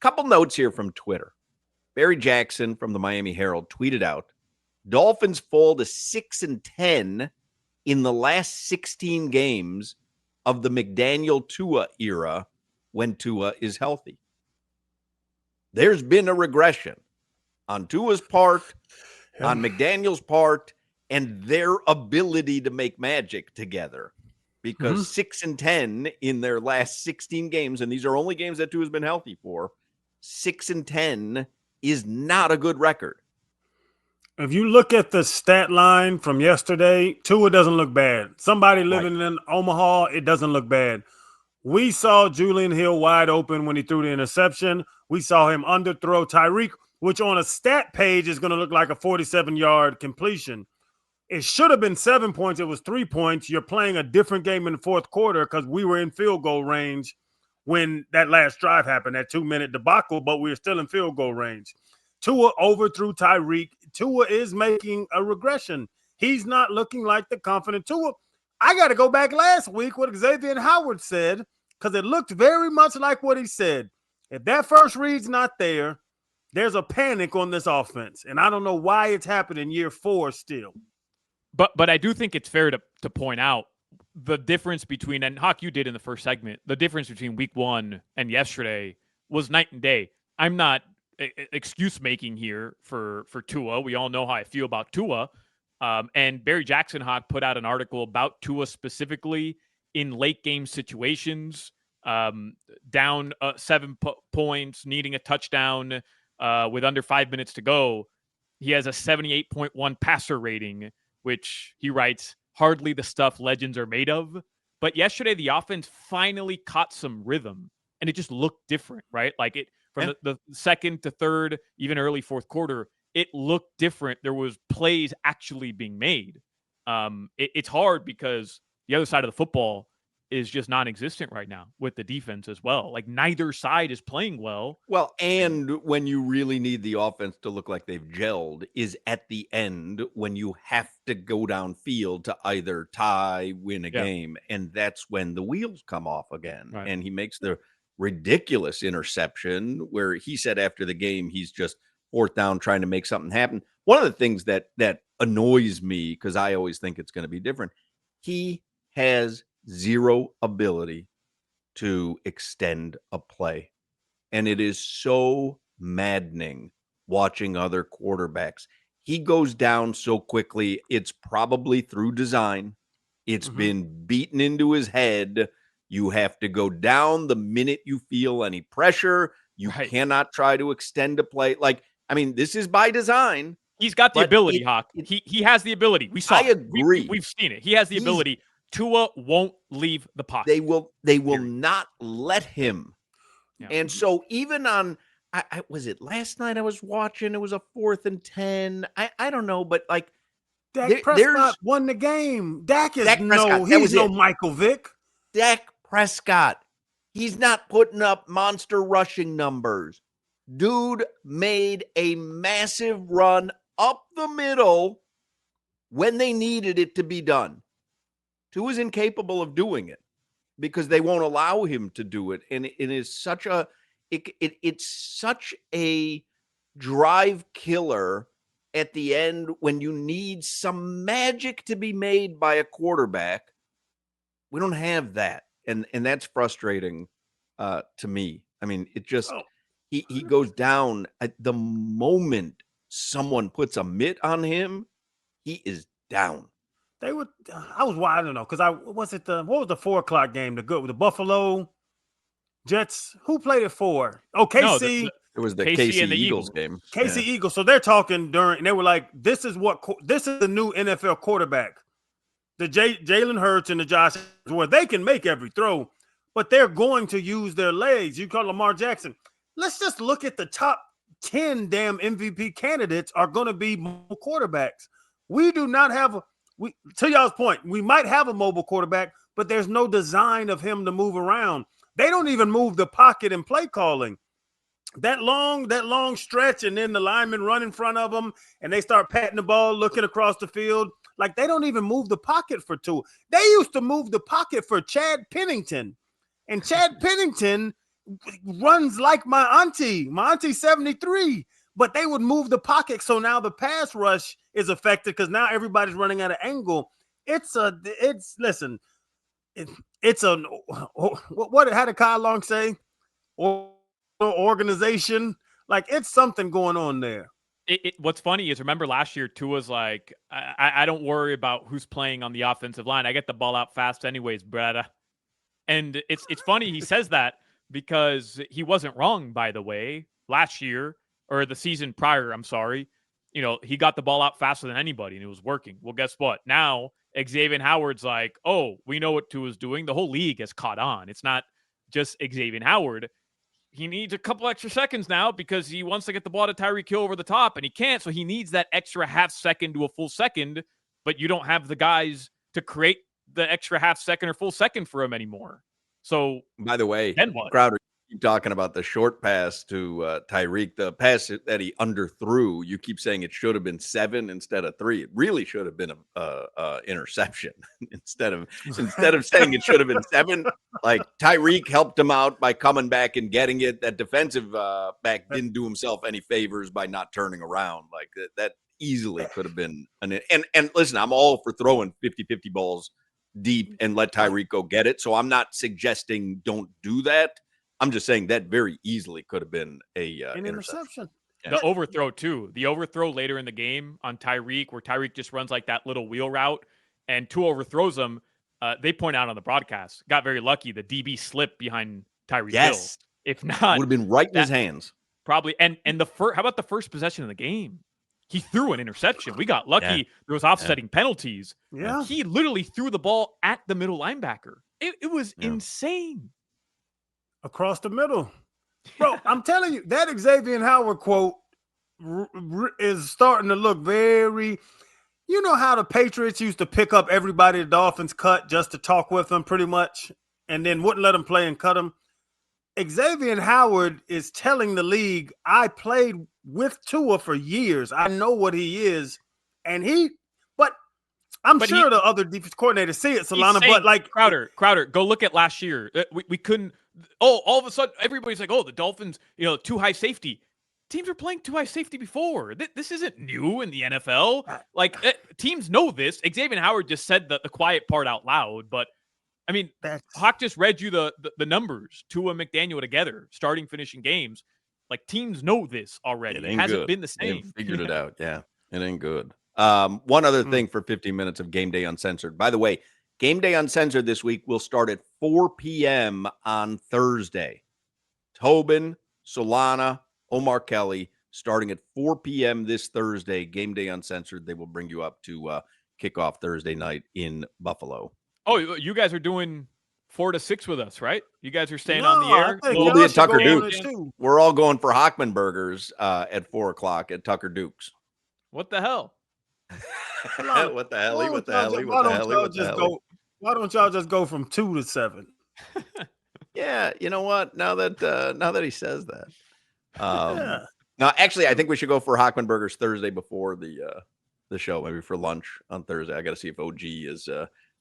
Couple notes here from Twitter. Barry Jackson from the Miami Herald tweeted out, Dolphins fall to 6-10 in the last 16 games of the McDaniel Tua era when Tua is healthy. There's been a regression on Tua's part, on McDaniel's part, and their ability to make magic together. Because 6-10 in their last 16 games, and these are only games that Tua's been healthy for, 6-10 is not a good record. If you look at the stat line from yesterday, Tua doesn't look bad. Somebody living in Omaha, it doesn't look bad. We saw Julian Hill wide open when he threw the interception. We saw him underthrow Tyreek, which on a stat page is going to look like a 47-yard completion. It should have been 7 points. It was 3 points. You're playing a different game in the fourth quarter because we were in field goal range when that last drive happened, that 2-minute debacle, but we were still in field goal range. Tua overthrew Tyreek. Tua is making a regression. He's not looking like the confident Tua. I got to go back last week what Xavier Howard said because it looked very much like what he said. If that first read's not there, there's a panic on this offense, and I don't know why it's happening year 4 still. But I do think it's fair to point out the difference between, and Hoch, you did in the first segment, the difference between week 1 and yesterday was night and day. I'm not excuse making here for Tua. We all know how I feel about Tua. And Barry Jackson Hoch put out an article about Tua specifically in late game situations, down 7 points, needing a touchdown with under 5 minutes to go. He has a 78.1 passer rating, which he writes, hardly the stuff legends are made of. But yesterday, the offense finally caught some rhythm, and it just looked different, right? Like it from the second to third, even early fourth quarter, it looked different. There was plays actually being made. It's hard because the other side of the football is just non-existent right now with the defense as well. Like neither side is playing well. Well, and when you really need the offense to look like they've gelled is at the end when you have to go downfield to either tie, win a game. And that's when the wheels come off again. Right. And he makes the ridiculous interception where he said after the game, he's just fourth down trying to make something happen. One of the things that annoys me, because I always think it's going to be different, he has zero ability to extend a play. And it is so maddening watching other quarterbacks. He goes down so quickly. It's probably through design. It's been beaten into his head. You have to go down the minute you feel any pressure. You cannot try to extend a play. Like, I mean, this is by design. He's got the ability, Hoch. He has the ability. We saw I agree. We've seen it. He has the ability. Tua won't leave the pocket. They will not let him. Yeah. And so even on, I was it last night I was watching, it was a 4th and 10. I don't know, but like Dak Prescott won the game. He's no Michael Vick. Dak Prescott. He's not putting up monster rushing numbers. Dude made a massive run up the middle when they needed it to be done. Tua is incapable of doing it because they won't allow him to do it. And it is such a, it's such a drive killer at the end when you need some magic to be made by a quarterback. We don't have that. And that's frustrating to me. I mean, it just, he goes down at the moment someone puts a mitt on him, he is down. I don't know, because what was the 4:00 game? The Buffalo Jets. Who played it for? Oh, KC. No, it was the KC and the Eagles game. KC Eagles. So they're talking they were like, this is the new NFL quarterback. The Jalen Hurts and the Josh, where they can make every throw, but they're going to use their legs. You call Lamar Jackson. Let's just look at the top 10 damn MVP candidates are going to be mobile quarterbacks. We do not have to y'all's point, we might have a mobile quarterback, but there's no design of him to move around. They don't even move the pocket in play calling. That long stretch, and then the linemen run in front of them, and they start patting the ball, looking across the field. Like, they don't even move the pocket for Tua. They used to move the pocket for Chad Pennington. And Chad Pennington runs like my auntie. My auntie's 73, but they would move the pocket. So now the pass rush is affected because now everybody's running at an angle. Listen, it's a, what how did Kyle Long say? Organization. Like, it's something going on there. What's funny is, remember last year, Tua's like, I don't worry about who's playing on the offensive line. I get the ball out fast anyways, brother. And it's funny he says that because he wasn't wrong, by the way. Last year, or the season prior, I'm sorry, he got the ball out faster than anybody, and it was working. Well, guess what? Now, Xavier Howard's like, oh, we know what Tua's doing. The whole league has caught on. It's not just Xavier Howard. He needs a couple extra seconds now because he wants to get the ball to Tyreek Hill over the top, and he can't. So he needs that extra half second to a full second, but you don't have the guys to create the extra half second or full second for him anymore. So, by the way, then what? Crowder, you talking about the short pass to Tyreek, the pass that he underthrew. You keep saying it should have been 7 instead of 3. It really should have been a interception instead of saying it should have been 7. Like, Tyreek helped him out by coming back and getting it. That defensive back didn't do himself any favors by not turning around. Like, that easily could have been and listen, I'm all for throwing 50-50 balls deep and let Tyreek go get it. So I'm not suggesting don't do that. I'm just saying that very easily could have been an interception. Yeah. The overthrow too. The overthrow later in the game on Tyreek, where Tyreek just runs like that little wheel route and Tua overthrows him. They point out on the broadcast, got very lucky. The DB slipped behind Tyreek Hill. If not, would have been right in his hands. Probably. And how about the first possession of the game? He threw an interception. We got lucky. Yeah. There was offsetting penalties. Yeah. He literally threw the ball at the middle linebacker. It was insane. Across the middle. Bro, I'm telling you, that Xavier Howard quote is starting to look very, you know how the Patriots used to pick up everybody the Dolphins cut just to talk with them pretty much, and then wouldn't let them play and cut them. Xavier Howard is telling the league, I played with Tua for years. I know what he is. And I'm sure the other defense coordinators see it, Solana, but like Crowder, go look at last year. We couldn't. Oh, all of a sudden, everybody's like, oh, the Dolphins, too high safety. Teams are playing too high safety before. This isn't new in the NFL. Like, teams know this. Xavier Howard just said the quiet part out loud, but I mean, Hoch just read you the numbers. Tua and McDaniel together, starting, finishing games. Like, teams know this already. It hasn't been the same. They figured it out. Yeah, it ain't good. One other thing for 15 minutes of Game Day Uncensored. By the way, Game Day Uncensored this week will start at 4 p.m. on Thursday. Tobin, Solana, Omar Kelly, starting at 4 p.m. this Thursday. Game Day Uncensored. They will bring you up to kickoff Thursday night in Buffalo. Oh, you guys are doing 4 to 6 with us, right? You guys are staying on the air. We'll be at Tucker Dukes. We're all going for Hochman burgers at 4 o'clock at Tucker Dukes. What the hell? What the hell? Why don't y'all just go from 2 to 7? Yeah, you know what? Now that he says that, no, actually, I think we should go for Hochman burgers Thursday before the show, maybe for lunch on Thursday. I got to see if OG is.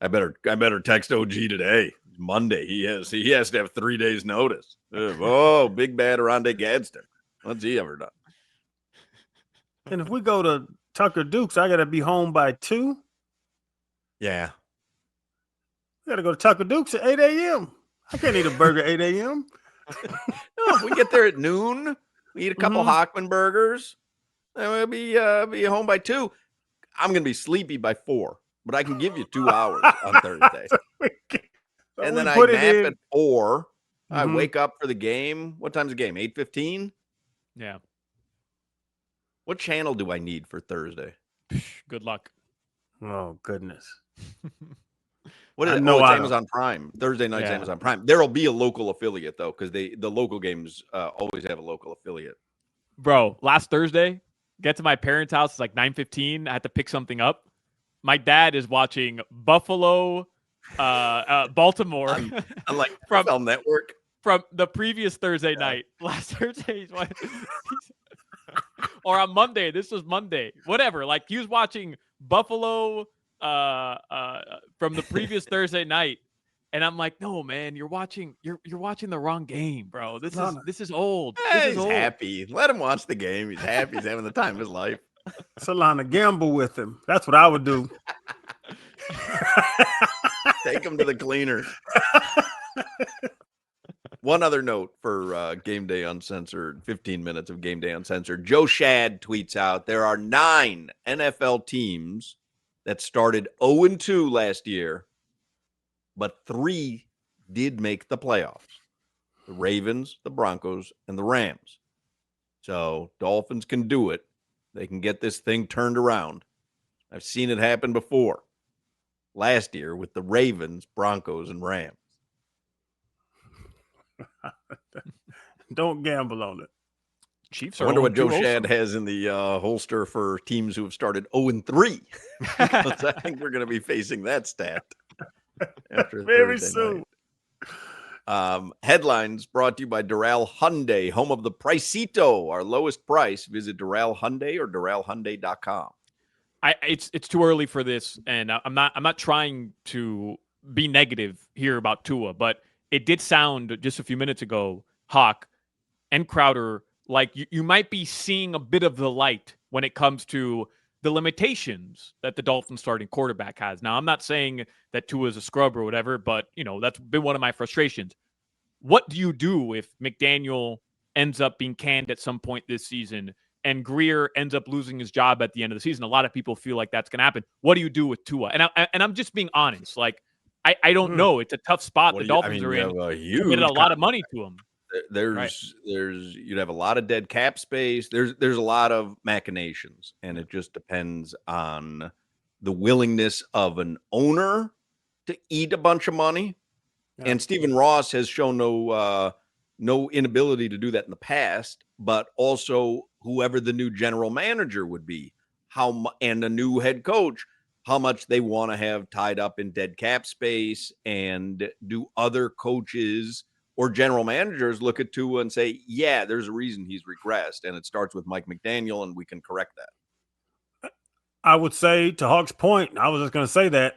I better text OG today. Monday, he has to have 3 days notice. Oh, big bad Rondé Gadsden. What's he ever done? And if we go to Tucker Dukes, I got to be home by 2. Yeah. I got to go to Tucker Dukes at 8 a.m. I can't eat a burger at 8 a.m. No, we get there at noon. We eat a couple Hochman burgers. And we'll be home by 2. I'm going to be sleepy by 4, but I can give you 2 hours on Thursday. And then I nap at 4. I wake up for the game. What time's the game? 8:15? Yeah. What channel do I need for Thursday? Good luck. Oh, goodness. What is it? No, it's Amazon Prime. Thursday night's Amazon Prime. There'll be a local affiliate, though, because the local games always have a local affiliate. Bro, last Thursday, get to my parents' house. It's like 9:15. I had to pick something up. My dad is watching Buffalo, Baltimore. I'm like, from NFL Network. From the previous Thursday night. Last Thursday. Or on Monday. This was Monday. Whatever. Like, he was watching Buffalo from the previous Thursday night. And I'm like, no, man, you're watching the wrong game, bro. This is old. Hey, This is he's old. happy. Let him watch the game. He's happy. He's having the time of his life. Solana, gamble with him. That's what I would do. Take him to the cleaners. One other note for Game Day Uncensored, 15 minutes of Game Day Uncensored. Joe Shad tweets out, there are 9 NFL teams that started 0-2 last year, but 3 did make the playoffs. The Ravens, the Broncos, and the Rams. So Dolphins can do it. They can get this thing turned around. I've seen it happen before. Last year with the Ravens, Broncos, and Rams. Don't gamble on it. Chiefs I are wonder what 0-2 Joe also. Shad has in the holster for teams who have started 0-3. Because I think we're going to be facing that stat after Very Thursday soon. night. Headlines brought to you by Doral Hyundai, home of the Pricito, our lowest price. Visit Doral Hyundai or DoralHyundai.com. It's too early for this, and I'm not trying to be negative here about Tua, but it did sound just a few minutes ago, Hoch and Crowder, like you might be seeing a bit of the light when it comes to the limitations that the Dolphins starting quarterback has. Now, I'm not saying that Tua is a scrub or whatever, but that's been one of my frustrations. What do you do if McDaniel ends up being canned at some point this season and Greir ends up losing his job at the end of the season? A lot of people feel like that's going to happen. What do you do with Tua? And I'm just being honest. Like, I don't know. It's a tough spot the Dolphins are in. Committed a lot of money to him. There's you'd have a lot of dead cap space. There's a lot of machinations, and it just depends on the willingness of an owner to eat a bunch of money. Yeah. And Stephen Ross has shown no inability to do that in the past, but also whoever the new general manager would be, and a new head coach, how much they want to have tied up in dead cap space, and do other coaches or general managers look at Tua and say, yeah, there's a reason he's regressed, and it starts with Mike McDaniel, and we can correct that. I would say, to Hoch's point, I was just going to say that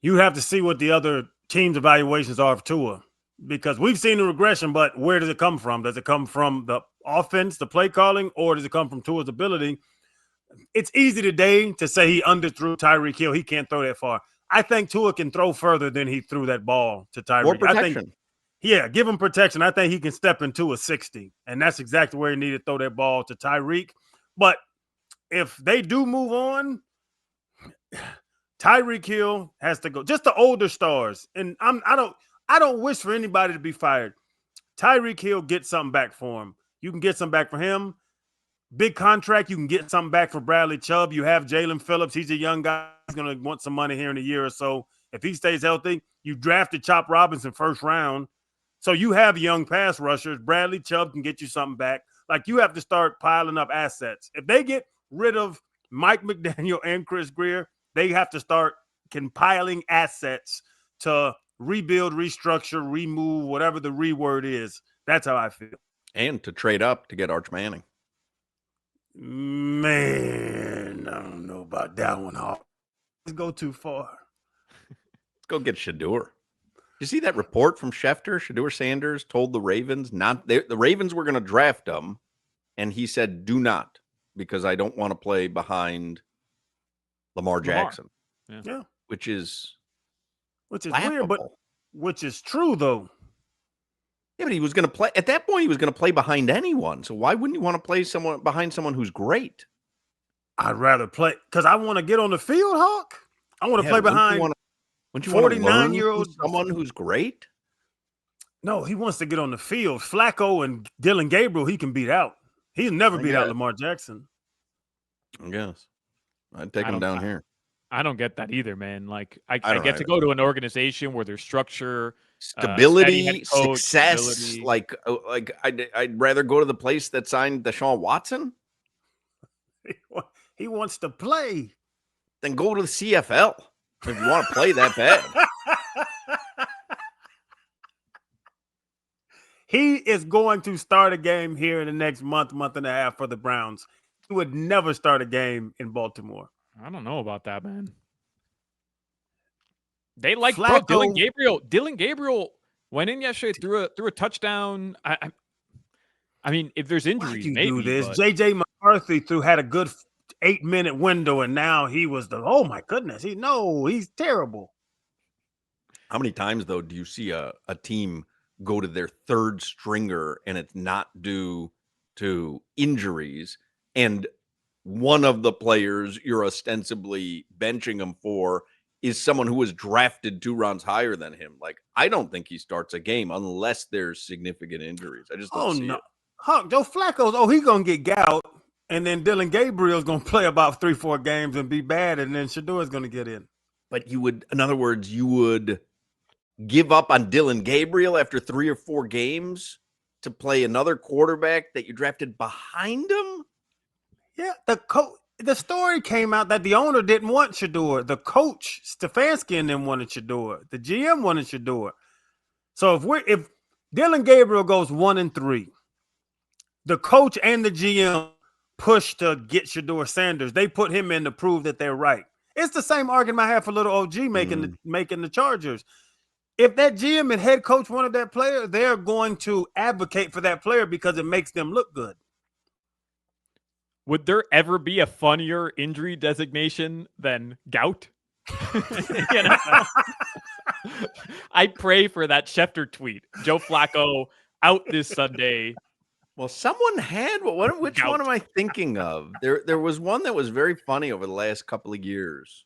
you have to see what the other teams' evaluations are of Tua, because we've seen the regression, but where does it come from? Does it come from the offense, the play calling, or does it come from Tua's ability? It's easy today to say he underthrew Tyreek Hill. He can't throw that far. I think Tua can throw further than he threw that ball to Tyreek. More protection. I think, yeah, give him protection. I think he can step into a 60, and that's exactly where he needed to throw that ball to Tyreek. But if they do move on, Tyreek Hill has to go. Just the older stars, and I don't wish for anybody to be fired. Tyreek Hill, get something back for him. You can get something back for him. Big contract, you can get something back for Bradley Chubb. You have Jalen Phillips. He's a young guy. He's going to want some money here in a year or so. If he stays healthy, you drafted Chop Robinson first round. So you have young pass rushers. Bradley Chubb can get you something back. Like, you have to start piling up assets. If they get rid of Mike McDaniel and Chris Greer, they have to start compiling assets to rebuild, restructure, remove, whatever the re-word is. That's how I feel. And to trade up to get Arch Manning. Man, I don't know about that one, Hawk. Let's go too far. Let's go get Shedeur. You see that report from Schefter? Shedeur Sanders told the Ravens the Ravens were going to draft him, and he said, "Do not, because I don't want to play behind Lamar Jackson." Yeah. Which is laughable. Weird, but which is true though. Yeah, but he was going to play at that point. He was going to play behind anyone. So why wouldn't you want to play behind someone who's great? I'd rather play because I want to get on the field, Hawk. I want to play behind. Wouldn't you want to 49-year-old someone who's great? No, he wants to get on the field. Flacco and Dylan Gabriel, he can beat out. He's never beat out Lamar Jackson. I guess I'd take him down here. I don't get that either, man. Like I get to go to an organization where there's structure, stability, success. Stability. Like I'd rather go to the place that signed Deshaun Watson. He wants to play. Then go to the CFL if you want to play that bad. He is going to start a game here in the next month and a half for the Browns. He would never start a game in Baltimore. I don't know about that, man. They like Flacco, Dylan Gabriel went in yesterday, threw a touchdown. I mean, if there's injuries, why'd you do maybe. this? But JJ McCarthy had a good 8-minute window, and now he was oh my goodness, he's terrible. How many times though do you see a team go to their third stringer and it's not due to injuries, and one of the players you're ostensibly benching him for is someone who was drafted 2 rounds higher than him? Like, I don't think he starts a game unless there's significant injuries. I just don't see it. Huck, Joe Flacco's, he's gonna get gout, and then Dylan Gabriel's gonna play about 3-4 games and be bad, and then Shadour's gonna get in. But in other words, you would give up on Dylan Gabriel after 3 or 4 games to play another quarterback that you drafted behind him? Yeah, the story came out that the owner didn't want Shador. The coach, Stefanski, and them wanted Shador. The GM wanted Shador. So if Dylan Gabriel goes 1-3, the coach and the GM push to get Shador Sanders. They put him in to prove that they're right. It's the same argument I have for little OG making the Chargers. If that GM and head coach wanted that player, they're going to advocate for that player because it makes them look good. Would there ever be a funnier injury designation than gout? I pray for that Schefter tweet. Joe Flacco out this Sunday. Well, someone had which Gout. one am I thinking of? There was one that was very funny over the last couple of years.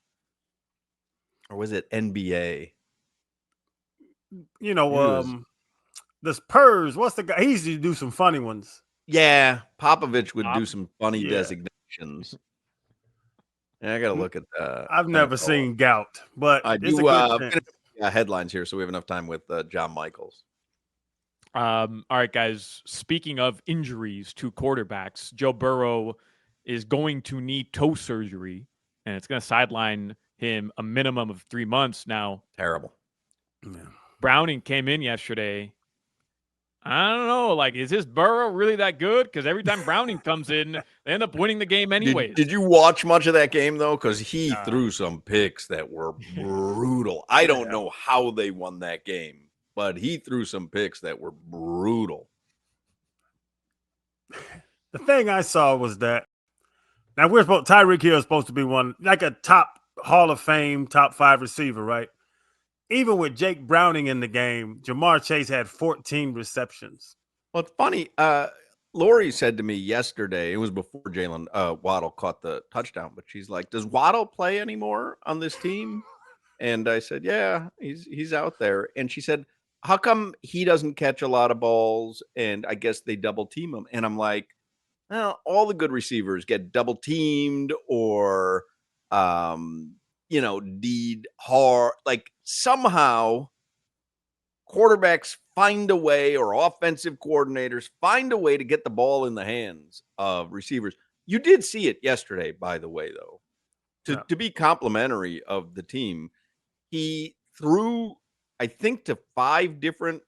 Or was it NBA? The Spurs, what's the guy? He used to do some funny ones. Yeah, Popovich would do some funny designations. Yeah, I got to look at that. I've never seen gout, but I it's do. a good Headlines here, so we have enough time with John Michaels. All right, guys. Speaking of injuries to quarterbacks, Joe Burrow is going to need toe surgery, and it's going to sideline him a minimum of 3 months now. Terrible. Yeah. Browning came in yesterday. I don't know. Like, is this Burrow really that good? Because every time Browning comes in, they end up winning the game anyways. Did you watch much of that game, though? Because he threw some picks that were brutal. I don't know how they won that game, but he threw some picks that were brutal. The thing I saw was that now Tyreek Hill is supposed to be one, like a top Hall of Fame, top 5 receiver, right? Even with Jake Browning in the game, Jamar Chase had 14 receptions. Well, it's funny. Lori said to me yesterday, it was before Jalen Waddle caught the touchdown, but she's like, does Waddle play anymore on this team? And I said, yeah, he's out there. And she said, how come he doesn't catch a lot of balls? And I guess they double team him. And I'm like, well, all the good receivers get double teamed or need hard. Like, somehow quarterbacks find a way, or offensive coordinators find a way to get the ball in the hands of receivers. You did see it yesterday, by the way, though. To be complimentary of the team, he threw, I think, to 5 different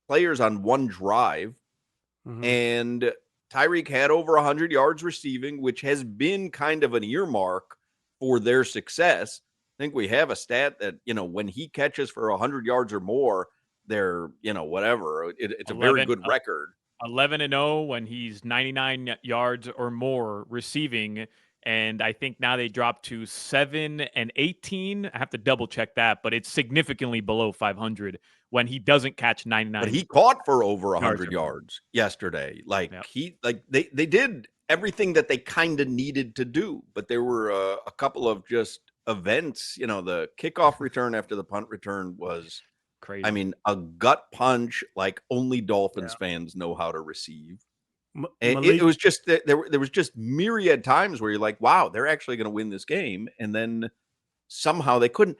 players on one drive, and Tyreek had over 100 yards receiving, which has been kind of an earmark for their success. I think we have a stat that, when he catches for 100 yards or more, they're, whatever. It's a very good record. 11-0 when he's 99 yards or more receiving. And I think now they dropped to 7-18. I have to double check that, but it's significantly below 500 when he doesn't catch 99. But he caught for over 100 yards yesterday. They did everything that they kind of needed to do, but there were a couple of just events. The kickoff return after the punt return was crazy. I mean, a gut punch like only Dolphins fans know how to receive. And it was just that there was just myriad times where you're like, wow, they're actually going to win this game, and then somehow they couldn't.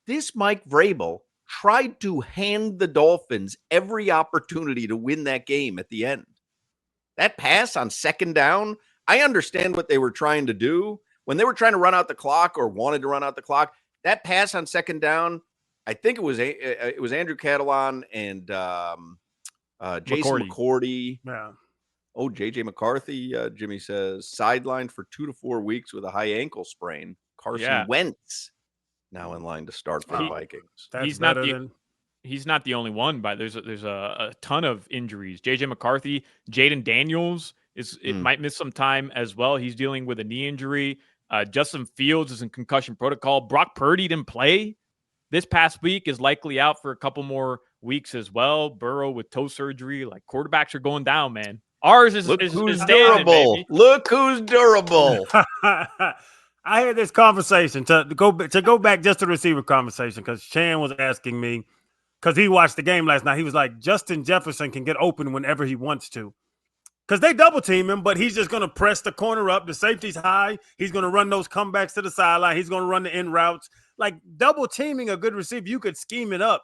This Mike Vrabel tried to hand the Dolphins every opportunity to win that game at the end. That pass on second down, I understand what they were trying to do. When they were trying to run out the clock or wanted to run out the clock, that pass on second down, I think it was Andrew Catalon and Jason McCourty. Yeah. Oh, JJ McCarthy, Jimmy says, sidelined for 2 to 4 weeks with a high ankle sprain. Carson Wentz now in line to start for the Vikings. That's he's not better the than he's not the only one, but there's a ton of injuries. JJ McCarthy, Jaden Daniels might miss some time as well. He's dealing with a knee injury. Justin Fields is in concussion protocol. Brock Purdy didn't play this past week, is likely out for a couple more weeks as well. Burrow with toe surgery. Like, quarterbacks are going down, man. Ours is who's standing, durable. baby. Look who's durable. I had this conversation to go back just to the receiver conversation, because Chan was asking me, because he watched the game last night. He was like, Justin Jefferson can get open whenever he wants to, because they double team him, but he's just going to press the corner up. The safety's high. He's going to run those comebacks to the sideline. He's going to run the in routes. Like, double teaming a good receiver, you could scheme it up.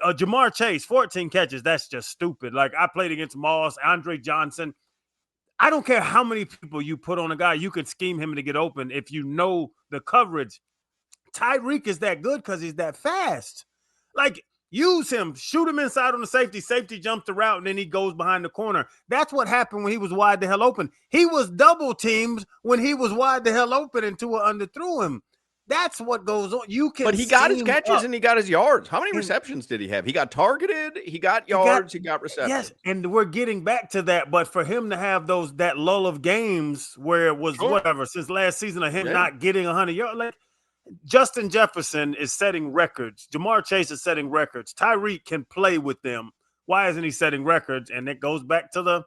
Jamar Chase, 14 catches. That's just stupid. Like, I played against Moss, Andre Johnson. I don't care how many people you put on a guy, you can scheme him to get open if you know the coverage. Tyreek is that good because he's that fast. Like, use him, shoot him inside on the safety. Safety jumps the route, and then he goes behind the corner. That's what happened when he was wide the hell open. He was double teamed when he was wide the hell open and Tua underthrew him. That's what goes on. You can, but he got his catches and he got his yards. How many receptions did he have? He got targeted. He got yards. He got receptions. Yes, and we're getting back to that. But for him to have that lull of games where it was whatever since last season of him not getting 100 yards, like Justin Jefferson is setting records. Jamar Chase is setting records. Tyreek can play with them. Why isn't he setting records? And it goes back to the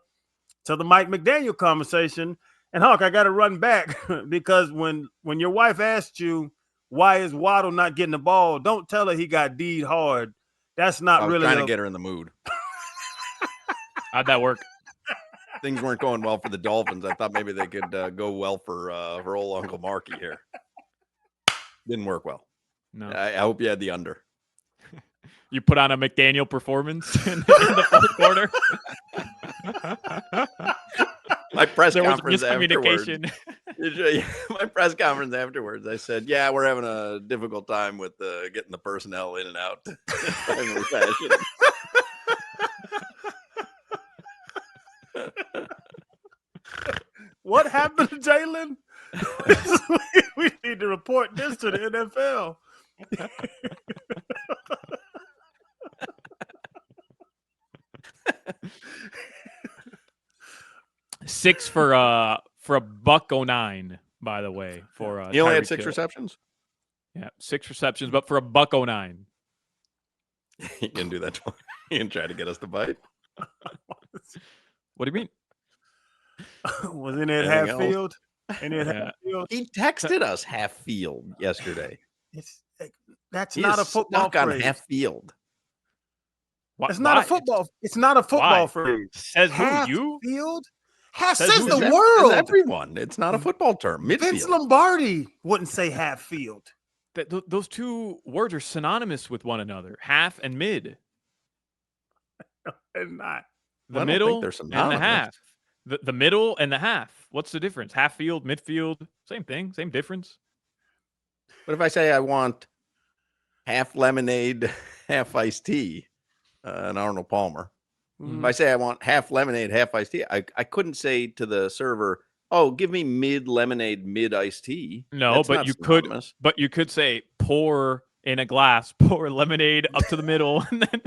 Mike McDaniel conversation. And Hawk, I got to run back because when your wife asked you why is Waddle not getting the ball, don't tell her he got D'd hard. That's not really trying to get her in the mood. How'd that work? Things weren't going well for the Dolphins. I thought maybe they could go well for old Uncle Marky here. Didn't work well. No, I hope you had the under. You put on a McDaniel performance in the fourth quarter. My press there was conference afterwards. My press conference afterwards, I said, "Yeah, we're having a difficult time with getting the personnel in and out." What happened to Jalen? We need to report this to the NFL. 6 for a $109, by the way. For he only had Tyreek 6 Hill. receptions. Yeah, 6 receptions, but for a $109. He can do that. He can try to get us to bite. What do you mean? Wasn't it half field? He texted us half field yesterday. That's not a football phrase. On half field. It's not a football. It's not a football phrase. Says half who? You? Field? Half says the world. Says everyone. It's not a football term. Midfield. Vince Lombardi wouldn't say half field. Those two words are synonymous with one another. Half and mid. And not. The middle and the half. The middle and the half. What's the difference? Half field, midfield, same thing, same difference. But if I say I want half lemonade, half iced tea, and Arnold Palmer, if I say I want half lemonade, half iced tea, I couldn't say to the server, "Oh, give me mid lemonade, mid iced tea." No, but you synonymous. But you could say pour in a glass, pour lemonade up to the middle, and then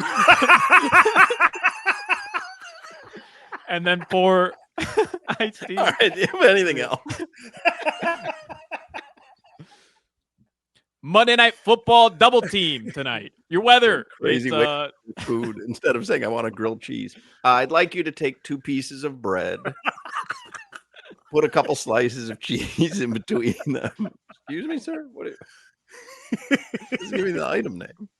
and then pour iced tea. All right, do you have anything else? Monday Night Football double team tonight. Your weather. Crazy way food. Instead of saying I want a grilled cheese, I'd like you to take 2 pieces of bread, put a couple slices of cheese in between them. Excuse me, sir? What? Just give me the item name.